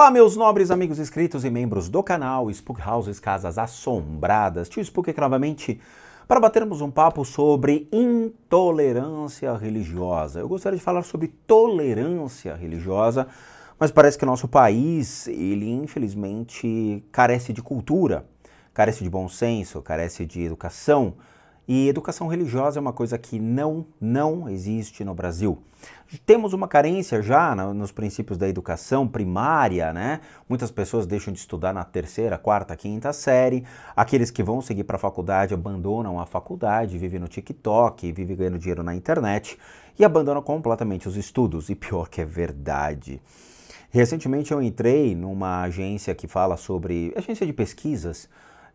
Olá, meus nobres amigos inscritos e membros do canal Spook Houses Casas Assombradas. Tio Spook aqui novamente para batermos um papo sobre intolerância religiosa. Eu gostaria de falar sobre tolerância religiosa, mas parece que o nosso país, ele infelizmente carece de cultura, carece de bom senso, carece de educação. E educação religiosa é uma coisa que não existe no Brasil. Temos uma carência já nos princípios da educação primária, né? Muitas pessoas deixam de estudar na terceira, quarta, quinta série. Aqueles que vão seguir para a faculdade abandonam a faculdade, vivem no TikTok, vivem ganhando dinheiro na internet e abandonam completamente os estudos. E pior que é verdade. Recentemente eu entrei numa agência que fala sobre... agência de pesquisas,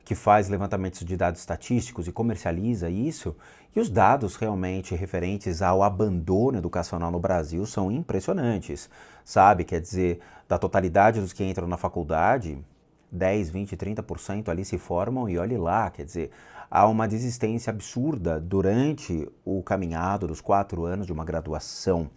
que faz levantamentos de dados estatísticos e comercializa isso, e os dados realmente referentes ao abandono educacional no Brasil são impressionantes, sabe? Quer dizer, da totalidade dos que entram na faculdade, 10, 20, 30% ali se formam e olhe lá, quer dizer, há uma desistência absurda durante o caminhado dos 4 anos de uma graduação.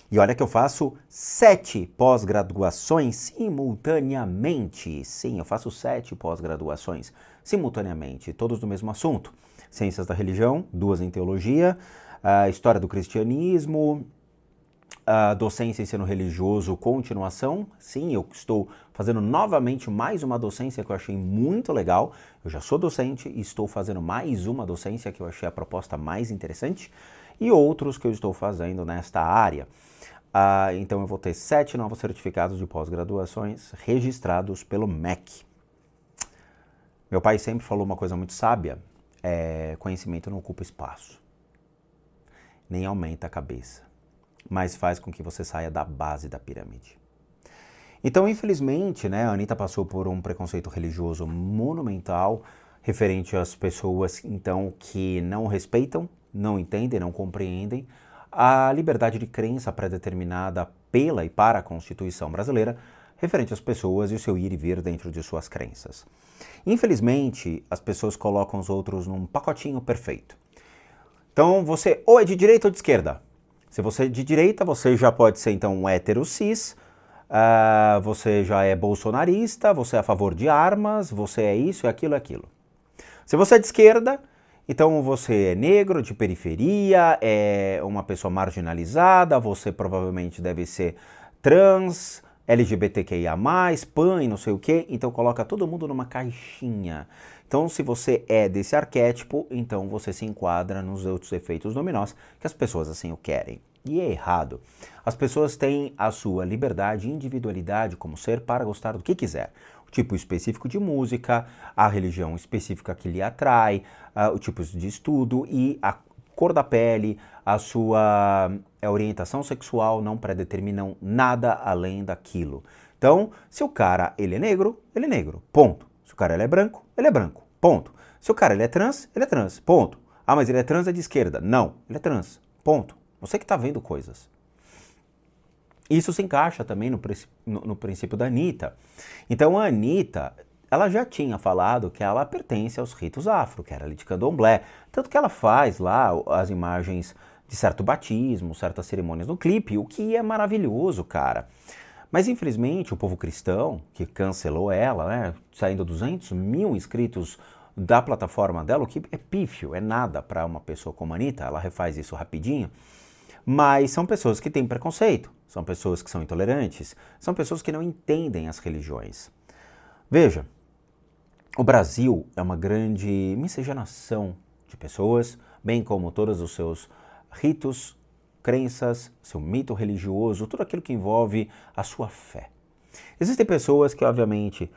E olha que eu faço 7 pós-graduações simultaneamente. Sim, eu faço 7 pós-graduações simultaneamente, todos do mesmo assunto. Ciências da religião, 2 em teologia, história do cristianismo, docência e ensino religioso, continuação. Sim, eu estou fazendo novamente mais uma docência que eu achei muito legal. Eu já sou docente e estou fazendo mais uma docência que eu achei a proposta mais interessante. E outros que eu estou fazendo nesta área. Então eu vou ter 7 novos certificados de pós-graduações registrados pelo MEC. Meu pai sempre falou uma coisa muito sábia, conhecimento não ocupa espaço, nem aumenta a cabeça, mas faz com que você saia da base da pirâmide. Então, infelizmente, né, a Anitta passou por um preconceito religioso monumental, referente às pessoas, então, que não respeitam, não entendem, não compreendem a liberdade de crença pré-determinada pela e para a Constituição brasileira, referente às pessoas e o seu ir e vir dentro de suas crenças. Infelizmente, as pessoas colocam os outros num pacotinho perfeito. Então, você ou é de direita ou de esquerda. Se você é de direita, você já pode ser, então, um hétero cis, você já é bolsonarista, você é a favor de armas, você é isso, é aquilo. Se você é de esquerda, então você é negro, de periferia, é uma pessoa marginalizada, você provavelmente deve ser trans, LGBTQIA+, PAN e não sei o quê, então coloca todo mundo numa caixinha. Então se você é desse arquétipo, então você se enquadra nos outros efeitos dominós que as pessoas assim o querem. E é errado. As pessoas têm a sua liberdade e individualidade como ser para gostar do que quiser. O tipo específico de música, a religião específica que lhe atrai, o tipo de estudo e a cor da pele, a sua orientação sexual não predeterminam nada além daquilo. Então, se o cara ele é negro, ponto. Se o cara ele é branco, ponto. Se o cara ele é trans, ponto. Ah, mas ele é trans, é de esquerda. Não, ele é trans, ponto. Você que está vendo coisas. Isso se encaixa também no princípio da Anitta. Então a Anitta, ela já tinha falado que ela pertence aos ritos afro, que era ali de candomblé. Tanto que ela faz lá as imagens de certo batismo, certas cerimônias no clipe, o que é maravilhoso, cara. Mas infelizmente o povo cristão, que cancelou ela, né, saindo 200 mil inscritos da plataforma dela, o que é pífio, é nada para uma pessoa como a Anitta, ela refaz isso rapidinho. Mas são pessoas que têm preconceito, são pessoas que são intolerantes, são pessoas que não entendem as religiões. Veja, o Brasil é uma grande miscigenação de pessoas, bem como todos os seus ritos, crenças, seu mito religioso, tudo aquilo que envolve a sua fé. Existem pessoas que, obviamente,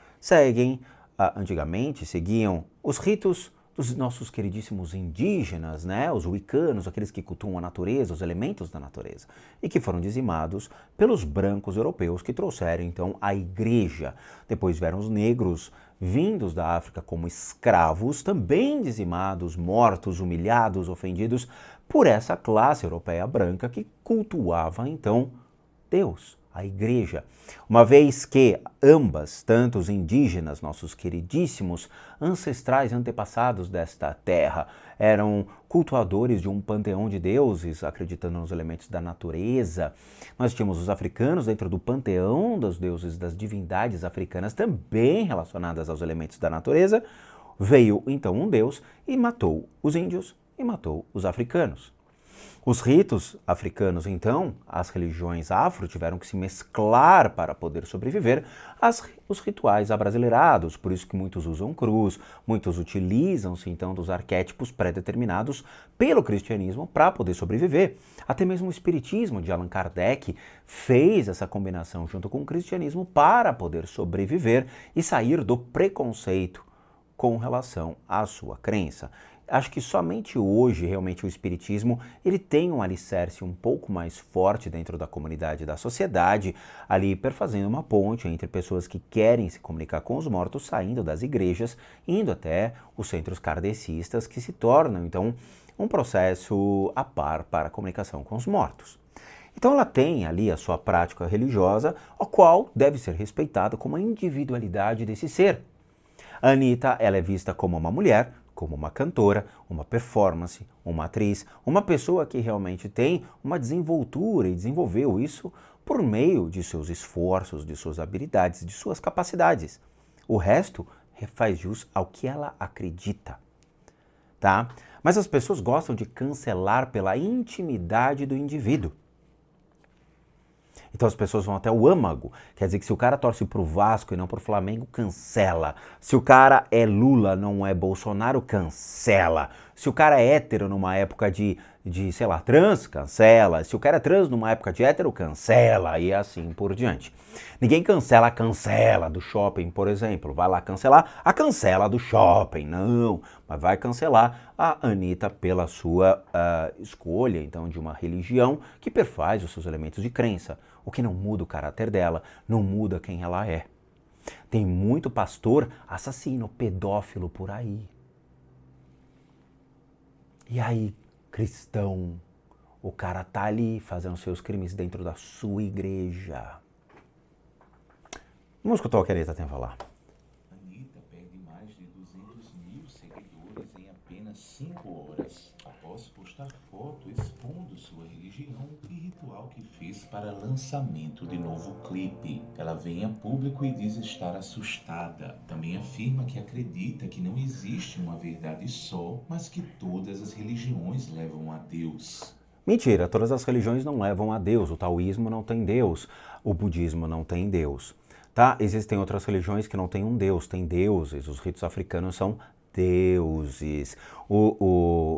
antigamente seguiam os ritos dos nossos queridíssimos indígenas, né? Os wiccanos, aqueles que cultuam a natureza, os elementos da natureza, e que foram dizimados pelos brancos europeus que trouxeram então a igreja. Depois vieram os negros vindos da África como escravos, também dizimados, mortos, humilhados, ofendidos por essa classe europeia branca que cultuava então Deus, a igreja. Uma vez que ambas, tanto os indígenas, nossos queridíssimos ancestrais antepassados desta terra, eram cultuadores de um panteão de deuses, acreditando nos elementos da natureza. Nós tínhamos os africanos dentro do panteão dos deuses, das divindades africanas, também relacionadas aos elementos da natureza. Veio então um deus e matou os índios e matou os africanos. Os ritos africanos, então, as religiões afro tiveram que se mesclar para poder sobreviver os rituais abrasileirados, por isso que muitos usam cruz, muitos utilizam-se então dos arquétipos pré-determinados pelo cristianismo para poder sobreviver. Até mesmo o espiritismo de Allan Kardec fez essa combinação junto com o cristianismo para poder sobreviver e sair do preconceito com relação à sua crença. Acho que somente hoje, realmente, o espiritismo ele tem um alicerce um pouco mais forte dentro da comunidade e da sociedade, ali perfazendo uma ponte entre pessoas que querem se comunicar com os mortos, saindo das igrejas, indo até os centros kardecistas, que se tornam, então, um processo a par para a comunicação com os mortos. Então ela tem ali a sua prática religiosa, a qual deve ser respeitada como a individualidade desse ser. A Anitta, ela é vista como uma mulher, como uma cantora, uma performance, uma atriz, uma pessoa que realmente tem uma desenvoltura e desenvolveu isso por meio de seus esforços, de suas habilidades, de suas capacidades. O resto faz jus ao que ela acredita, tá? Mas as pessoas gostam de cancelar pela intimidade do indivíduo. Então as pessoas vão até o âmago, quer dizer que se o cara torce pro Vasco e não pro Flamengo, cancela. Se o cara é Lula, não é Bolsonaro, cancela. Se o cara é hétero numa época de sei lá, trans, cancela. Se o cara é trans numa época de hétero, cancela. E assim por diante. Ninguém cancela a cancela do shopping, por exemplo. Vai lá cancelar a cancela do shopping. Não, mas vai cancelar a Anitta pela sua escolha, então, de uma religião que perfaz os seus elementos de crença. O que não muda o caráter dela, não muda quem ela é. Tem muito pastor assassino, pedófilo por aí. E aí, cristão, o cara tá ali fazendo seus crimes dentro da sua igreja. Vamos escutar o que a Anitta tem a falar. Anitta perde mais de 200.000 seguidores em apenas 5 horas, após postar foto expondo sua religião e ritual que fez para lançamento de novo clipe. Ela vem a público e diz estar assustada. Também afirma que acredita que não existe uma verdade só, mas que todas as religiões levam a Deus. Mentira, todas as religiões não levam a Deus. O taoísmo não tem Deus, o budismo não tem Deus. Tá? Existem outras religiões que não têm um Deus, tem deuses. Os ritos africanos são deuses.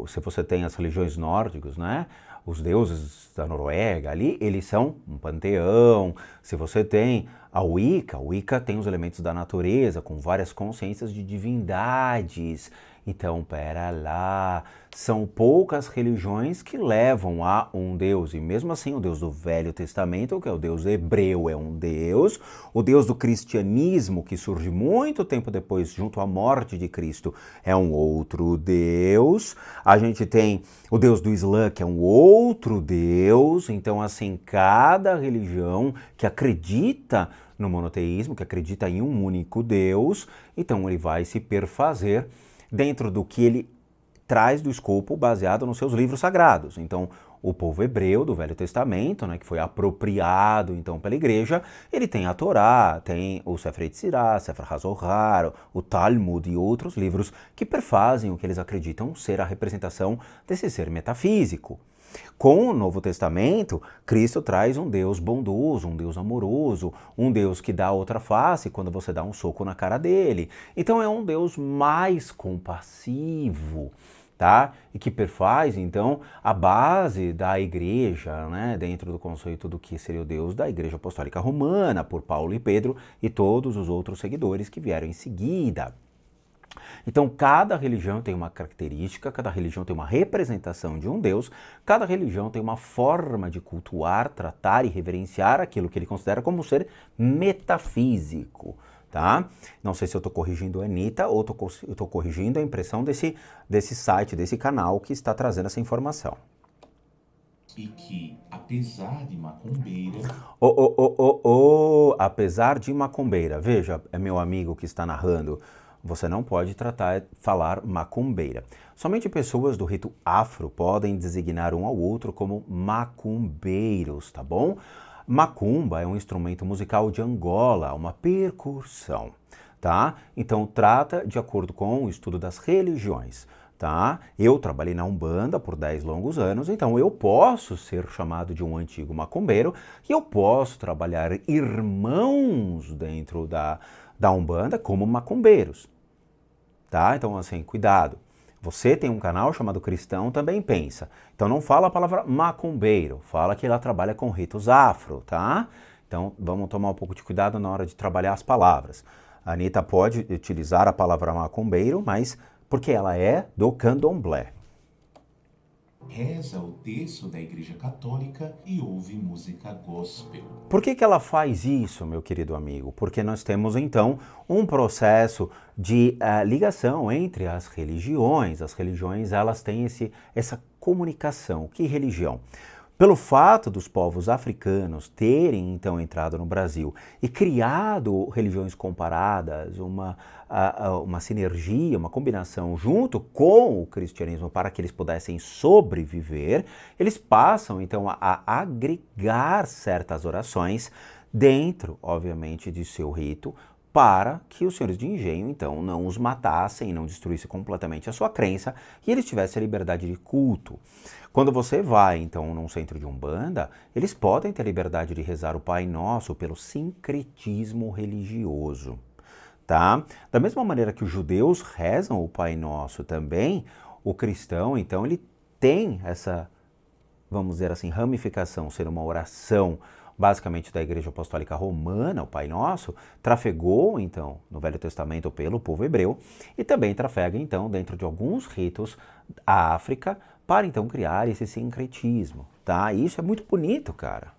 Se você tem as religiões nórdicas, né? Os deuses da Noruega ali, eles são um panteão. Se você tem a Wicca tem os elementos da natureza, com várias consciências de divindades. Então, pera lá, são poucas religiões que levam a um Deus, e mesmo assim o Deus do Velho Testamento, que é o Deus hebreu, é um Deus, o Deus do cristianismo, que surge muito tempo depois, junto à morte de Cristo, é um outro Deus, a gente tem o Deus do Islã, que é um outro Deus, então assim, cada religião que acredita no monoteísmo, que acredita em um único Deus, então ele vai se perfazer dentro do que ele traz do escopo baseado nos seus livros sagrados. Então, o povo hebreu do Velho Testamento, né, que foi apropriado então pela igreja, ele tem a Torá, tem o Sefer Yetzirah, Sefer HaZohar, o Talmud e outros livros que perfazem o que eles acreditam ser a representação desse ser metafísico. Com o Novo Testamento, Cristo traz um Deus bondoso, um Deus amoroso, um Deus que dá outra face quando você dá um soco na cara dele. Então é um Deus mais compassivo, tá? E que perfaz, então, a base da igreja, né? Dentro do conceito do que seria o Deus da Igreja Apostólica Romana, por Paulo e Pedro e todos os outros seguidores que vieram em seguida. Então, cada religião tem uma característica, cada religião tem uma representação de um Deus, cada religião tem uma forma de cultuar, tratar e reverenciar aquilo que ele considera como ser metafísico, tá? Não sei se eu estou corrigindo a Anitta ou eu estou corrigindo a impressão desse site, desse canal que está trazendo essa informação. e que, apesar de macumbeira, Apesar de macumbeira. Veja, é meu amigo que está narrando. Você não pode falar macumbeira. Somente pessoas do rito afro podem designar um ao outro como macumbeiros, tá bom? Macumba é um instrumento musical de Angola, uma percussão, tá? Então trata de acordo com o estudo das religiões. Tá? Eu trabalhei na Umbanda por 10 longos anos, então eu posso ser chamado de um antigo macumbeiro e eu posso trabalhar irmãos dentro da Umbanda como macumbeiros. Tá? Então, assim, cuidado. Você tem um canal chamado Cristão, também pensa. Então não fala a palavra macumbeiro, fala que ela trabalha com ritos afro, tá? Então vamos tomar um pouco de cuidado na hora de trabalhar as palavras. A Anitta pode utilizar a palavra macumbeiro, mas porque ela é do candomblé. reza o terço da Igreja Católica e ouve música gospel. Por que ela faz isso, meu querido amigo? Porque nós temos, então, um processo de ligação entre as religiões. As religiões, elas têm essa comunicação. Que religião? Pelo fato dos povos africanos terem, então, entrado no Brasil e criado religiões comparadas, uma sinergia, uma combinação junto com o cristianismo para que eles pudessem sobreviver, eles passam, então, a agregar certas orações dentro, obviamente, de seu rito, para que os senhores de engenho, então, não os matassem, não destruíssem completamente a sua crença e eles tivessem a liberdade de culto. Quando você vai, então, num centro de Umbanda, eles podem ter a liberdade de rezar o Pai Nosso pelo sincretismo religioso, tá? Da mesma maneira que os judeus rezam o Pai Nosso também, o cristão, então, ele tem essa, vamos dizer assim, ramificação, ser uma oração basicamente da Igreja Apostólica Romana, o Pai Nosso, trafegou, então, no Velho Testamento pelo povo hebreu e também trafega, então, dentro de alguns ritos da África para, então, criar esse sincretismo, tá? E isso é muito bonito, cara.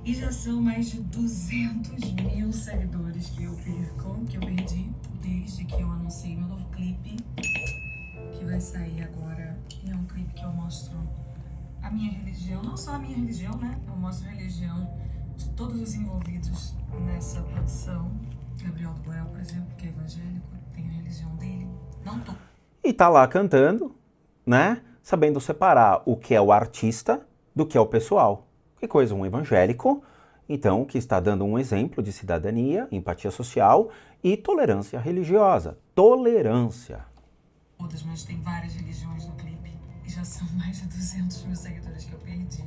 E já são mais de 200 mil seguidores que eu perdi desde que eu anunciei meu novo clipe, que vai sair agora. E é um clipe que eu mostro a minha religião, não só a minha religião, né? Eu mostro a religião de todos os envolvidos nessa produção. Gabriel do Boel, por exemplo, que é evangélico, tem a religião dele. Não tô. E tá lá cantando, né? Sabendo separar o que é o artista do que é o pessoal. Que coisa, um evangélico, então, que está dando um exemplo de cidadania, empatia social e tolerância religiosa. Tolerância. Todas, mas tem várias religiões no clipe. E já são mais de 200 mil seguidores que eu perdi.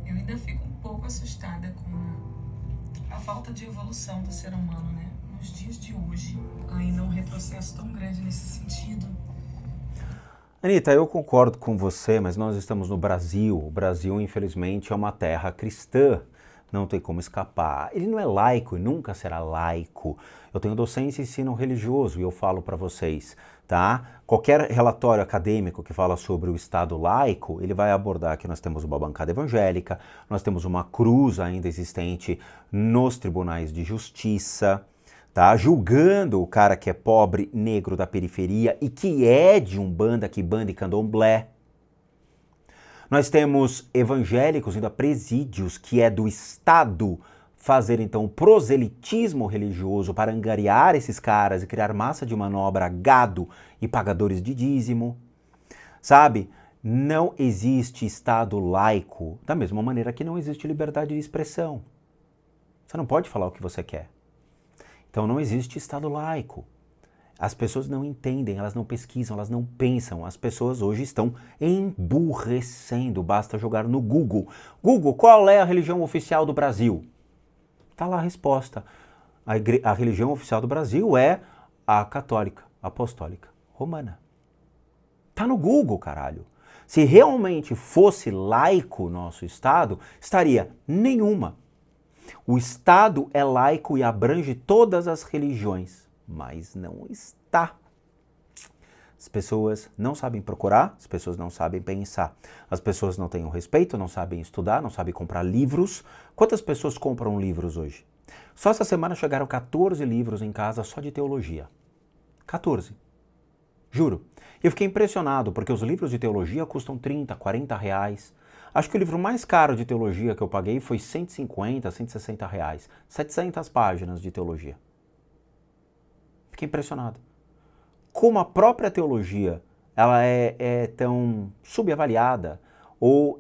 Eu ainda fico um pouco assustada com a falta de evolução do ser humano, né? Nos dias de hoje, ainda um retrocesso tão grande nesse sentido. Anitta, eu concordo com você, mas nós estamos no Brasil. O Brasil, infelizmente, é uma terra cristã. Não tem como escapar. Ele não é laico e nunca será laico. Eu tenho docência e ensino religioso e eu falo para vocês, tá? Qualquer relatório acadêmico que fala sobre o Estado laico, ele vai abordar que nós temos uma bancada evangélica, nós temos uma cruz ainda existente nos tribunais de justiça, tá? Julgando o cara que é pobre, negro da periferia e que é de Umbanda, Quimbanda e Candomblé. Nós temos evangélicos indo a presídios, que é do Estado, fazer então proselitismo religioso para angariar esses caras e criar massa de manobra, gado e pagadores de dízimo. Sabe? Não existe Estado laico, da mesma maneira que não existe liberdade de expressão. Você não pode falar o que você quer. Então não existe Estado laico. As pessoas não entendem, elas não pesquisam, elas não pensam. As pessoas hoje estão emburrecendo. Basta jogar no Google. Google, qual é a religião oficial do Brasil? Está lá a resposta. A religião oficial do Brasil é a católica, apostólica, romana. Está no Google, caralho. Se realmente fosse laico o nosso Estado, estaria nenhuma. O Estado é laico e abrange todas as religiões. Mas não está. As pessoas não sabem procurar, as pessoas não sabem pensar. As pessoas não têm o respeito, não sabem estudar, não sabem comprar livros. Quantas pessoas compram livros hoje? Só essa semana chegaram 14 livros em casa só de teologia. 14. Juro. Eu fiquei impressionado, porque os livros de teologia custam 30, 40 reais. Acho que o livro mais caro de teologia que eu paguei foi 150, 160 reais. 700 páginas de teologia. Fiquei impressionado. Como a própria teologia ela é tão subavaliada, ou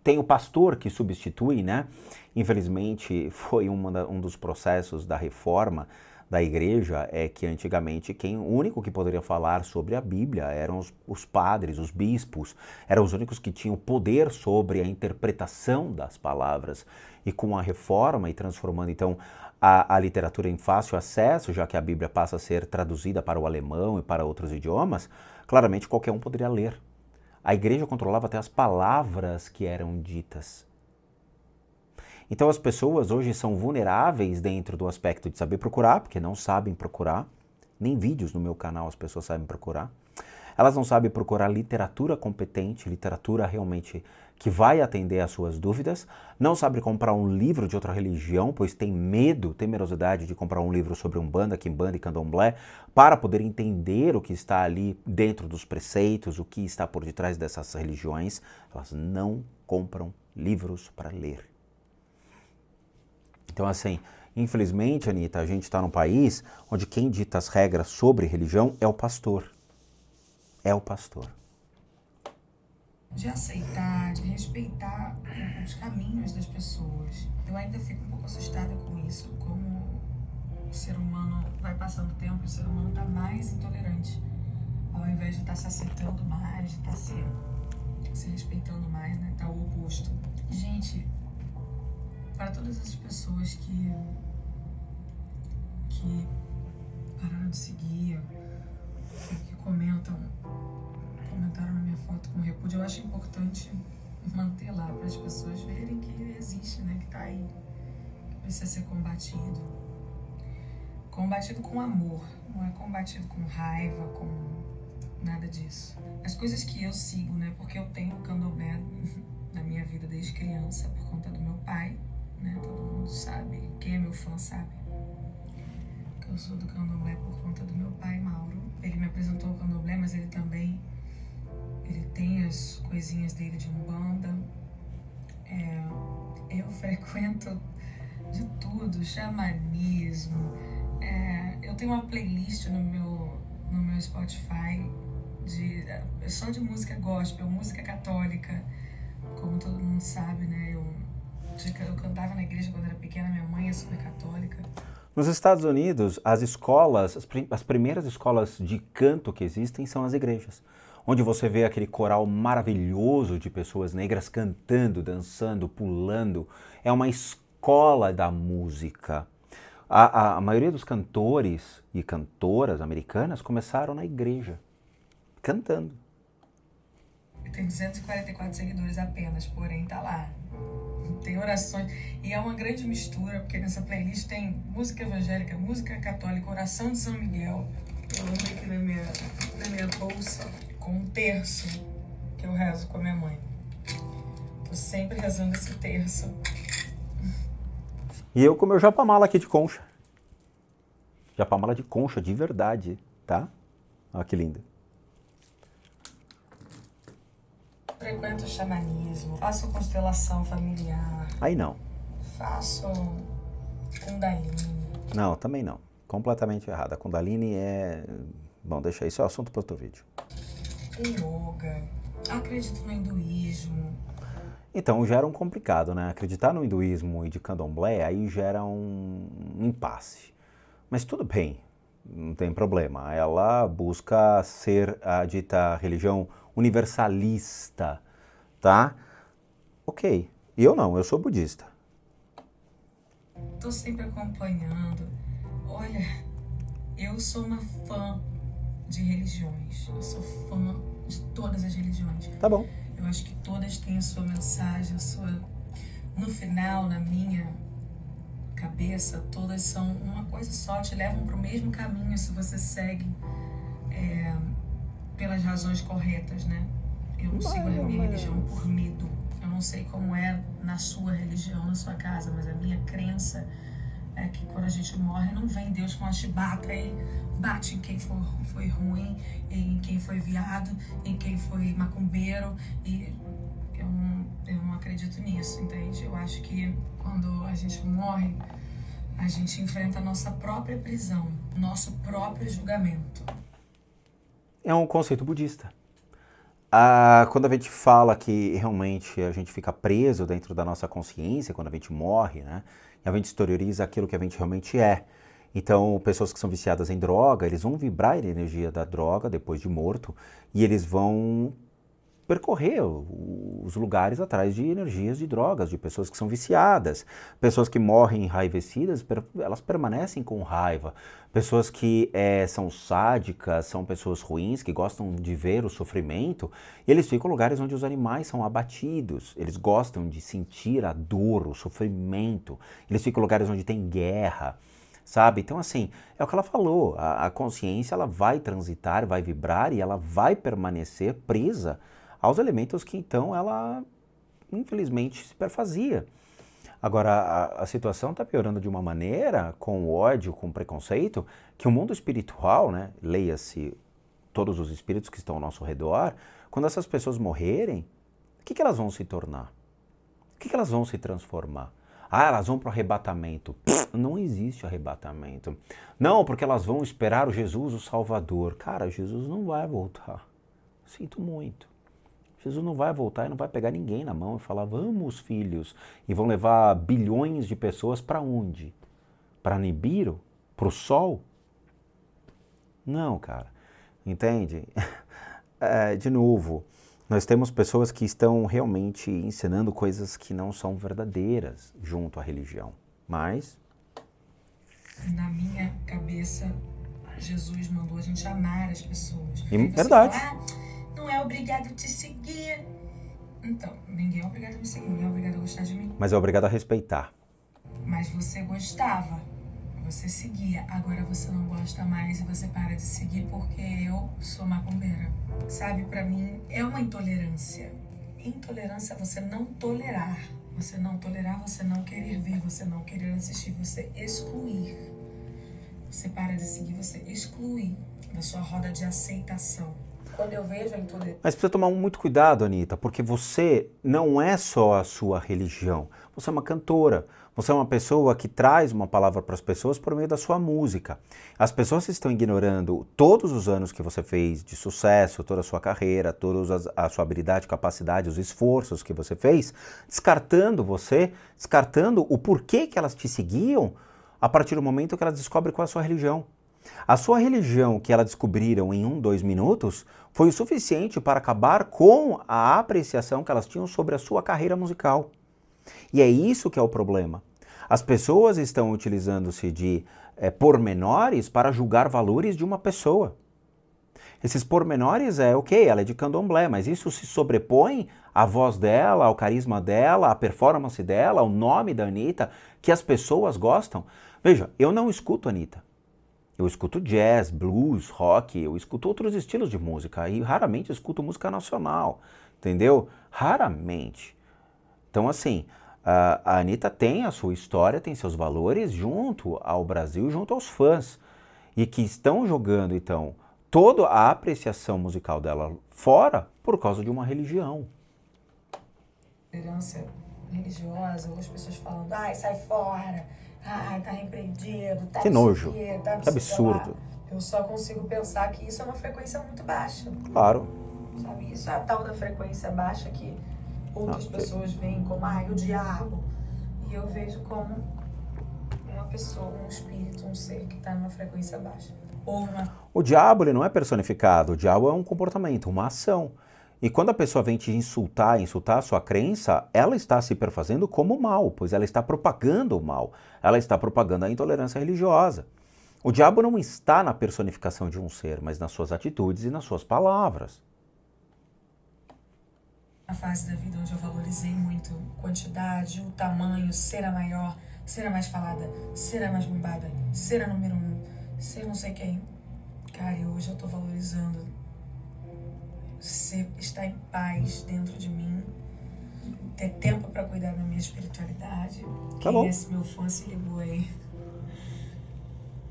tem o pastor que substitui, né? Infelizmente, foi um dos processos da reforma da igreja, que antigamente o único que poderia falar sobre a Bíblia eram os padres, os bispos, eram os únicos que tinham poder sobre a interpretação das palavras. E com a reforma e transformando então a literatura em fácil acesso, já que a Bíblia passa a ser traduzida para o alemão e para outros idiomas, claramente qualquer um poderia ler. A igreja controlava até as palavras que eram ditas. Então as pessoas hoje são vulneráveis dentro do aspecto de saber procurar, porque não sabem procurar. Nem vídeos no meu canal as pessoas sabem procurar. Elas não sabem procurar literatura competente, literatura realmente que vai atender às suas dúvidas. Não sabem comprar um livro de outra religião, pois tem medo, temerosidade de comprar um livro sobre Umbanda, Quimbanda e Candomblé, para poder entender o que está ali dentro dos preceitos, o que está por detrás dessas religiões. Elas não compram livros para ler. Então, assim, infelizmente, Anitta, a gente está num país onde quem dita as regras sobre religião é o pastor. É o pastor. De aceitar, de respeitar os caminhos das pessoas. Eu ainda fico um pouco assustada com isso, como o ser humano vai passando o tempo, o ser humano está mais intolerante. Ao invés de estar se aceitando mais, de estar se respeitando mais, né? Tá o oposto. Gente, para todas essas pessoas que pararam de seguir, que comentaram na minha foto com repúdio, eu acho importante manter lá para as pessoas verem que existe, né, que tá aí, que precisa ser combatido. Combatido com amor, não é combatido com raiva, com nada disso. As coisas que eu sigo, né, porque eu tenho o candomblé na minha vida desde criança por conta do meu pai, né, todo mundo sabe, quem é meu fã sabe que eu sou do candomblé por conta do meu pai, Mauro. Ele me apresentou o candomblé, mas ele tem as coisinhas dele de Umbanda. Eu frequento de tudo, xamanismo. Eu tenho uma playlist no meu Spotify só de música gospel, música católica. Como todo mundo sabe, né? Eu cantava na igreja quando era pequena, minha mãe é super católica. Nos Estados Unidos, as primeiras escolas de canto que existem são as igrejas, onde você vê aquele coral maravilhoso de pessoas negras cantando, dançando, pulando. É uma escola da música. A maioria dos cantores e cantoras americanas começaram na igreja, cantando. Tem 244 seguidores apenas, porém tá lá. Tem orações, e é uma grande mistura, porque nessa playlist tem música evangélica, música católica, oração de São Miguel. Eu ando aqui na minha bolsa com um terço que eu rezo com a minha mãe. Tô sempre rezando esse terço. E eu com o meu japamala aqui de concha. Japamala de concha, de verdade, tá? Olha que lindo. Frequento xamanismo, faço constelação familiar. Aí não. Faço Kundalini. Não, também não. Completamente errado. A Kundalini é... Bom, deixa isso, é assunto para outro vídeo. Yoga. Acredito no hinduísmo. Então, gera um complicado, né? Acreditar no hinduísmo e de candomblé, aí gera um impasse. Mas tudo bem, não tem problema. Ela busca ser a dita religião universalista, tá? Ok. E eu não, eu sou budista. Tô sempre acompanhando. Olha, eu sou uma fã de religiões. Eu sou fã de todas as religiões. Tá bom. Eu acho que todas têm a sua mensagem, no final, na minha cabeça, todas são uma coisa só, te levam para o mesmo caminho se você segue pelas razões corretas, né? Eu não sigo a minha religião por medo. Eu não sei como é na sua religião, na sua casa, mas a minha crença é que quando a gente morre, não vem Deus com a chibata e bate em quem foi ruim, em quem foi viado, em quem foi macumbeiro. E eu acredito nisso, entende? Eu acho que quando a gente morre, a gente enfrenta a nossa própria prisão, nosso próprio julgamento. É um conceito budista. Quando a gente fala que realmente a gente fica preso dentro da nossa consciência, quando a gente morre, né? E a gente exterioriza aquilo que a gente realmente é. Então, pessoas que são viciadas em droga, eles vão vibrar a energia da droga depois de morto e eles vão percorrer os lugares atrás de energias de drogas, de pessoas que são viciadas. Pessoas que morrem enraivecidas, elas permanecem com raiva. Pessoas que são sádicas, são pessoas ruins, que gostam de ver o sofrimento, e eles ficam em lugares onde os animais são abatidos. Eles gostam de sentir a dor, o sofrimento. Eles ficam em lugares onde tem guerra. Sabe? Então, assim, é o que ela falou, a consciência ela vai transitar, vai vibrar e ela vai permanecer presa aos elementos que então ela, infelizmente, se perfazia. Agora, a situação está piorando de uma maneira, com ódio, com preconceito, que o mundo espiritual, né, leia-se todos os espíritos que estão ao nosso redor, quando essas pessoas morrerem, o que elas vão se tornar? O que elas vão se transformar? Elas vão para o arrebatamento. Não existe arrebatamento. Não, porque elas vão esperar o Jesus, o Salvador. Cara, Jesus não vai voltar. Sinto muito. Jesus não vai voltar e não vai pegar ninguém na mão e falar, vamos, filhos, e vão levar bilhões de pessoas para onde? Para Nibiru? Para o sol? Não, cara. Entende? De novo, nós temos pessoas que estão realmente ensinando coisas que não são verdadeiras junto à religião. Mas... na minha cabeça, Jesus mandou a gente amar as pessoas. Verdade. Fala, não é obrigado a te seguir. Então, ninguém é obrigado a me seguir, ninguém é obrigado a gostar de mim. Mas é obrigado a respeitar. Mas você gostava, você seguia, agora você não gosta mais e você para de seguir porque eu sou macumbeira. Sabe, pra mim é uma intolerância. Intolerância é você não tolerar. Você não tolerar, você não querer ver, você não querer assistir, você excluir. Você para de seguir, você exclui da sua roda de aceitação. Quando eu vejo a intolerância... Mas precisa tomar muito cuidado, Anitta, porque você não é só a sua religião. Você é uma cantora, você é uma pessoa que traz uma palavra para as pessoas por meio da sua música. As pessoas estão ignorando todos os anos que você fez de sucesso, toda a sua carreira, toda a sua habilidade, capacidade, os esforços que você fez, descartando você, descartando o porquê que elas te seguiam a partir do momento que elas descobrem qual é a sua religião. A sua religião que elas descobriram em 1, 2 minutos foi o suficiente para acabar com a apreciação que elas tinham sobre a sua carreira musical. E é isso que é o problema. As pessoas estão utilizando-se de pormenores para julgar valores de uma pessoa. Esses pormenores ela é de candomblé, mas isso se sobrepõe à voz dela, ao carisma dela, à performance dela, ao nome da Anitta, que as pessoas gostam. Veja, eu não escuto Anitta. Eu escuto jazz, blues, rock, eu escuto outros estilos de música e raramente escuto música nacional, entendeu? Raramente. Então, assim, a Anitta tem a sua história, tem seus valores junto ao Brasil, junto aos fãs, e que estão jogando, então, toda a apreciação musical dela fora por causa de uma religião. Tolerância religiosa, ou as pessoas falando, ai, sai fora, ai, tá repreendido, tá que nojo, tá que absurdo. Eu só consigo pensar que isso é uma frequência muito baixa. Claro. Sabe, isso é a tal da frequência baixa que outras pessoas veem como, ai, o diabo. E eu vejo como uma pessoa, um espírito, um ser que tá numa frequência baixa. O diabo ele não é personificado, o diabo é um comportamento, uma ação. E quando a pessoa vem te insultar a sua crença, ela está se perfazendo como mal, pois ela está propagando o mal, ela está propagando a intolerância religiosa. O diabo não está na personificação de um ser, mas nas suas atitudes e nas suas palavras. A fase da vida onde eu valorizei muito quantidade, o tamanho, ser a maior, ser a mais falada, ser a mais bombada, ser a número 1, ser não sei quem. Cara, e hoje eu tô valorizando estar em paz dentro de mim, ter tempo pra cuidar da minha espiritualidade. Tá bom. Esse meu fã se ligou aí.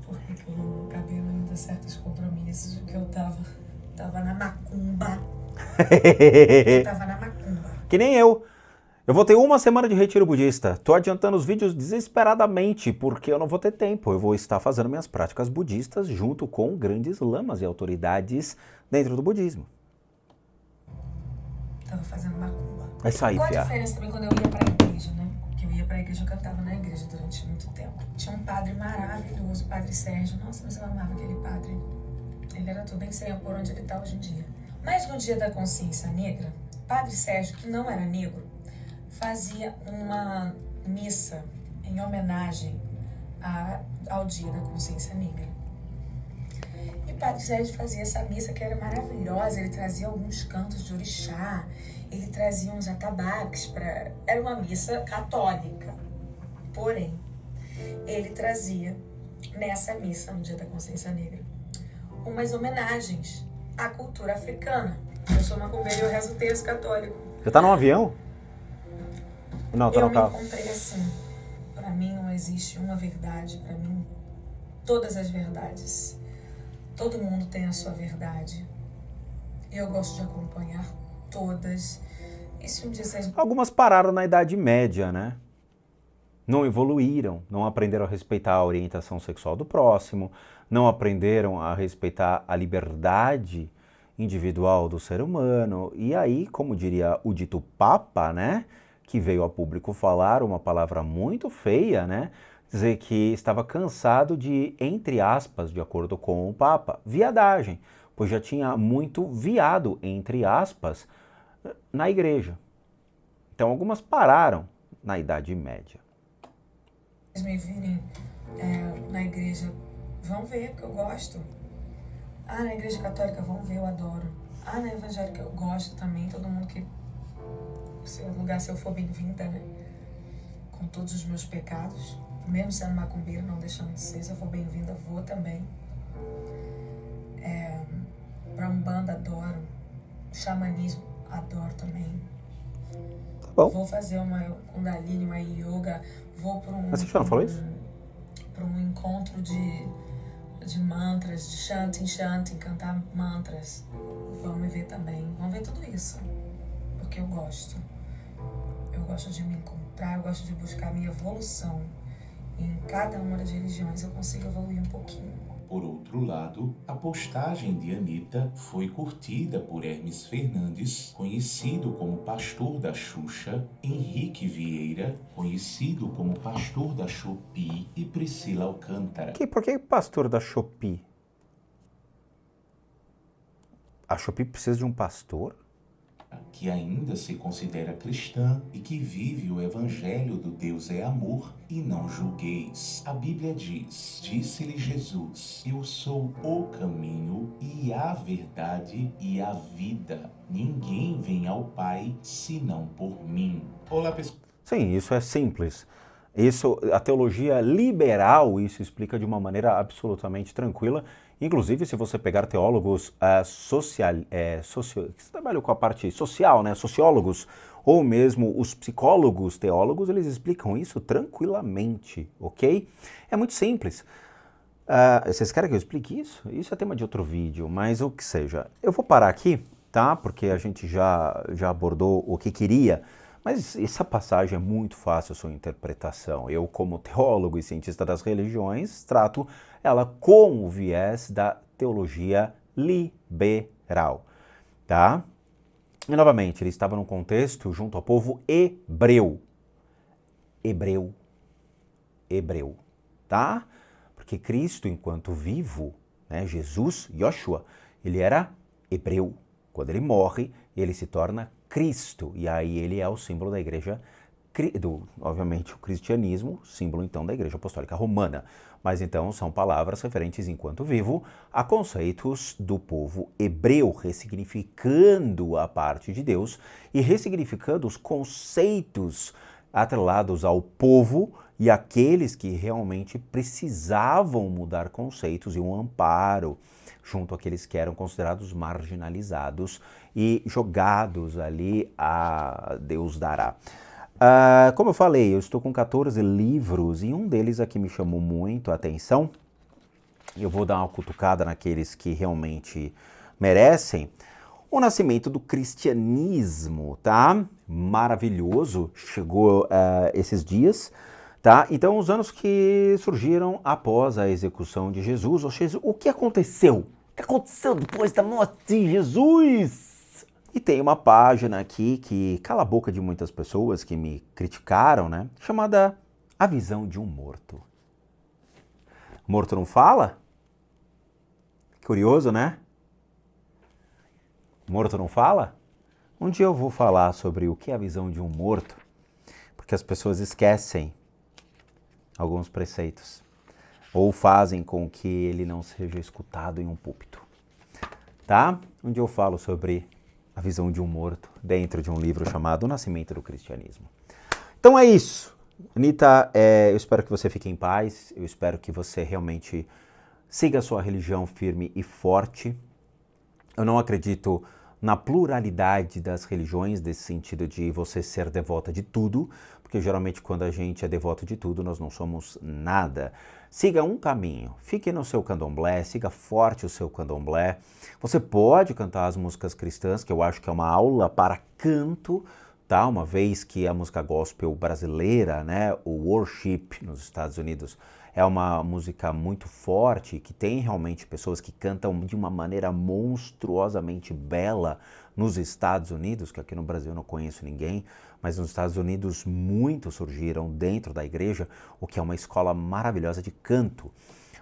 Porque eu não acabei ainda certos compromissos, que eu tava na macumba. Eu tava na macumba. Que nem eu. Eu vou ter uma semana de retiro budista. Tô adiantando os vídeos desesperadamente, porque eu não vou ter tempo. Eu vou estar fazendo minhas práticas budistas junto com grandes lamas e autoridades dentro do budismo. Tava fazendo macumba. É isso aí, Qual a fia. diferença também quando eu ia pra igreja, né? Porque eu ia pra igreja, eu cantava na igreja durante muito tempo. Tinha um padre maravilhoso, o Padre Sérgio. Nossa, mas eu amava aquele padre. Ele era tudo, nem sei por onde ele tá hoje em dia. Mas no dia da consciência negra, Padre Sérgio, que não era negro, fazia uma missa em homenagem ao dia da consciência negra. E Padre Sérgio fazia essa missa que era maravilhosa, ele trazia alguns cantos de orixá, ele trazia uns atabaques, era uma missa católica. Porém, ele trazia nessa missa, no dia da consciência negra, umas homenagens à cultura africana. Eu sou macumbeira e eu rezo o terço católico. Você tá num avião? Não, tá Eu no me carro. encontrei assim. Pra mim não existe uma verdade. Pra mim, todas as verdades. Todo mundo tem a sua verdade. Eu gosto de acompanhar todas. E se um dia vocês... Algumas pararam na Idade Média, né? Não evoluíram, não aprenderam a respeitar a orientação sexual do próximo, não aprenderam a respeitar a liberdade individual do ser humano. E aí, como diria o dito Papa, né? Que veio a público falar uma palavra muito feia, né? Dizer que estava cansado de, entre aspas, de acordo com o Papa, viadagem, pois já tinha muito viado, entre aspas, na igreja. Então algumas pararam na Idade Média. Vocês me virem na igreja, vão ver, que eu gosto. Ah, na igreja católica, vão ver, eu adoro. Ah, na evangélica, eu gosto também, todo mundo que... Se eu for bem-vinda, né? Com todos os meus pecados. Mesmo sendo macumbeira, não deixando de ser. Se eu for bem-vinda, vou também. Pra Umbanda, adoro. Xamanismo, adoro também. Tá bom. Vou fazer uma Kundalini, uma yoga. Vou pra Mas você já não falou isso? Pra um encontro de mantras, de chanting, cantar mantras. Vão me ver também. Vão ver tudo isso. Porque eu gosto. Eu gosto de me encontrar, eu gosto de buscar a minha evolução. E em cada uma das religiões eu consigo evoluir um pouquinho. Por outro lado, a postagem de Anitta foi curtida por Hermes Fernandes, conhecido como Pastor da Xuxa, Henrique Vieira, conhecido como Pastor da Shopee, e Priscila Alcântara. Por que pastor da Shopee? A Shopee precisa de um pastor? Que ainda se considera cristã e que vive o evangelho do Deus é amor e não julgueis. A Bíblia diz, disse-lhe Jesus, eu sou o caminho e a verdade e a vida. Ninguém vem ao Pai senão por mim. Olá, pessoal. Sim, isso é simples. Isso, a teologia liberal, isso explica de uma maneira absolutamente tranquila. Inclusive, se você pegar teólogos que trabalham com a parte social, né, sociólogos, ou mesmo os psicólogos teólogos, eles explicam isso tranquilamente, ok? É muito simples. Vocês querem que eu explique isso? Isso é tema de outro vídeo, mas o que seja. Eu vou parar aqui, tá? Porque a gente já abordou o que queria. Mas essa passagem é muito fácil a sua interpretação. Eu, como teólogo e cientista das religiões, trato ela com o viés da teologia liberal, tá? E, novamente, ele estava num contexto junto ao povo hebreu. Hebreu, tá? Porque Cristo, enquanto vivo, né, Jesus, Yoshua, ele era hebreu. Quando ele morre, ele se torna Cristo, e aí ele é o símbolo da igreja, obviamente o cristianismo, símbolo então da igreja apostólica romana, mas então são palavras referentes enquanto vivo a conceitos do povo hebreu, ressignificando a parte de Deus e ressignificando os conceitos atrelados ao povo e aqueles que realmente precisavam mudar conceitos e um amparo junto àqueles que eram considerados marginalizados e jogados ali a Deus dará. Como eu falei, eu estou com 14 livros e um deles aqui me chamou muito a atenção. Eu vou dar uma cutucada naqueles que realmente merecem. o nascimento do cristianismo, tá? Maravilhoso, chegou esses dias, tá? Então, os anos que surgiram após a execução de Jesus, ou seja, o que aconteceu? O que aconteceu depois da morte de Jesus? E tem uma página aqui que cala a boca de muitas pessoas que me criticaram, né? Chamada A Visão de um Morto. Morto não fala? Curioso, né? Morto não fala? Um dia eu vou falar sobre o que é a visão de um morto, porque as pessoas esquecem alguns preceitos ou fazem com que ele não seja escutado em um púlpito, tá? Um dia eu falo sobre a visão de um morto dentro de um livro chamado O Nascimento do Cristianismo. Então é isso. Anitta, eu espero que você fique em paz, eu espero que você realmente siga a sua religião firme e forte. Eu não acredito na pluralidade das religiões, desse sentido de você ser devota de tudo, porque geralmente quando a gente é devoto de tudo, nós não somos nada. Siga um caminho, fique no seu candomblé, siga forte o seu candomblé. Você pode cantar as músicas cristãs, que eu acho que é uma aula para canto, tá? Uma vez que a música gospel brasileira, né, o worship nos Estados Unidos, é uma música muito forte, que tem realmente pessoas que cantam de uma maneira monstruosamente bela nos Estados Unidos, que aqui no Brasil eu não conheço ninguém, mas nos Estados Unidos muitos surgiram dentro da igreja, o que é uma escola maravilhosa de canto.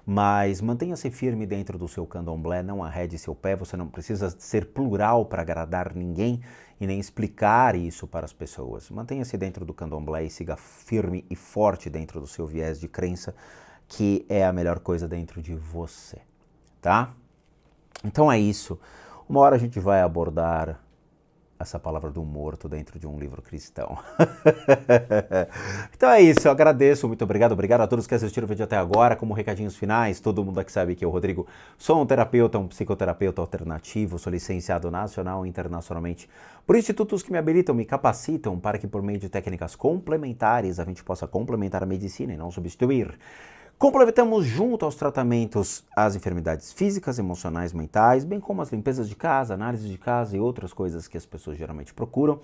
Mas mantenha-se firme dentro do seu candomblé, não arrede seu pé, você não precisa ser plural para agradar ninguém e nem explicar isso para as pessoas. Mantenha-se dentro do candomblé e siga firme e forte dentro do seu viés de crença, que é a melhor coisa dentro de você, tá? Então é isso. Uma hora a gente vai abordar essa palavra do morto dentro de um livro cristão. Então é isso, eu agradeço, muito obrigado a todos que assistiram o vídeo até agora. Como recadinhos finais, todo mundo aqui sabe que eu, Rodrigo, sou um terapeuta, um psicoterapeuta alternativo, sou licenciado nacional e internacionalmente por institutos que me habilitam, me capacitam para que por meio de técnicas complementares a gente possa complementar a medicina e não substituir. Complementamos junto aos tratamentos as enfermidades físicas, emocionais, mentais, bem como as limpezas de casa, análise de casa e outras coisas que as pessoas geralmente procuram,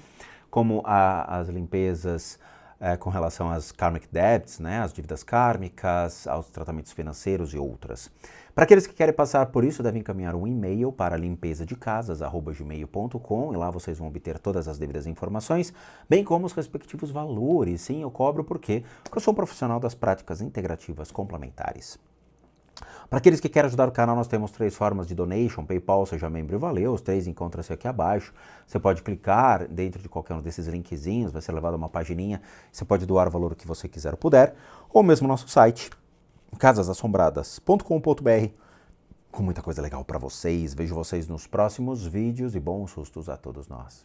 como as limpezas com relação às karmic debts, né, as dívidas kármicas, aos tratamentos financeiros e outras. Para aqueles que querem passar por isso, devem encaminhar um e-mail para limpezadecasas@gmail.com e lá vocês vão obter todas as devidas informações, bem como os respectivos valores. Sim, eu cobro porque eu sou um profissional das práticas integrativas complementares. Para aqueles que querem ajudar o canal, nós temos 3 formas de donation: PayPal, seja membro e valeu. Os 3 encontram-se aqui abaixo. Você pode clicar dentro de qualquer um desses linkzinhos, vai ser levado a uma pagininha. Você pode doar o valor que você quiser ou puder, ou mesmo nosso site, casasassombradas.com.br, com muita coisa legal para vocês. Vejo vocês nos próximos vídeos e bons sustos a todos nós.